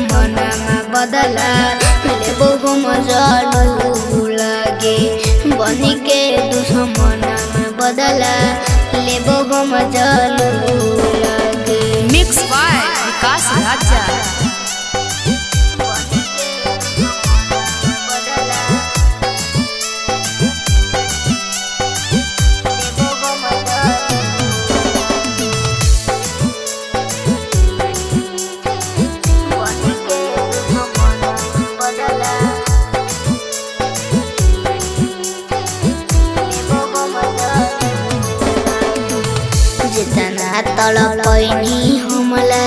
दुश्मनमा बदला लेबो हम जालू लागे बनिके दुश्मनमा बदला लेबो हम जालू लागे। मिक्स बाय विकास राजा। जितना तड़पैनी हमला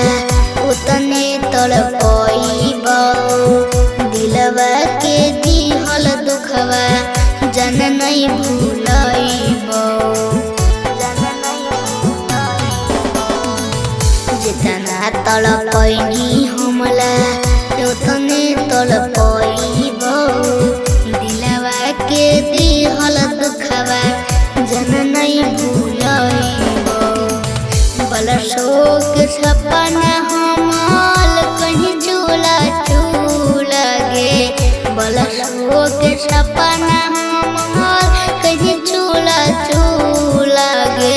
उतने तड़पैब दिलवा के दिहल दुखवा जन नहीं भूलैब। जितना तड़पैनी हमला उतने तड़पैब दिलवा के दिहल दुखवा जन नहीं भूलैब। बलशोक सपना हमाल कहीं झूला झूला गे बलशोक सपना हमाल कहीं झूला झूला गे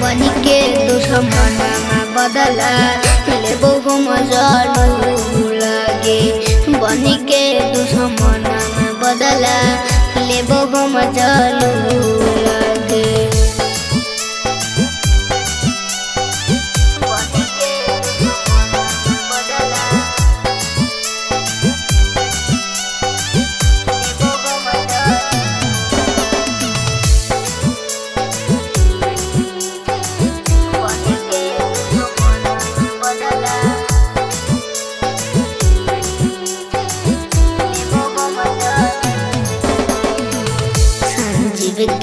बनिके दुश्मनमा बदला लेबो हम जालू लागे बनिके दुश्मनमा बदला लेबो हम जालू लागे।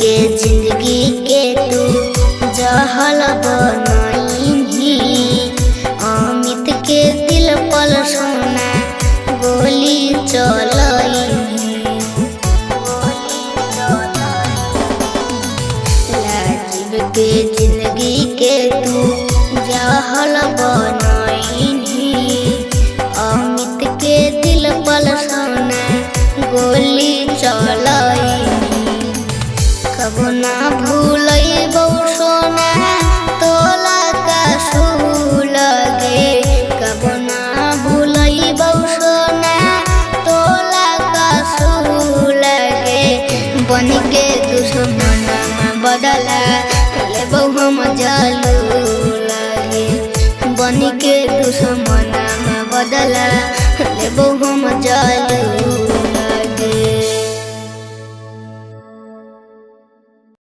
के जिंदगी के तू जहल बनाई अमित के दिल पर सोना गोली चलाई। राजीव के जिंदगी के तू जहल बनाई अमित के दिल पर सोना गोली चलाई। कबो ना भूलैबो सोना तोला का लगे कबो ना भूलैबो सोना तोला का लगे बनिके दुश्मनमा बदला लेबो हम जालू लागे बनिके दुश्मनमा बदला लेबो हम जालू।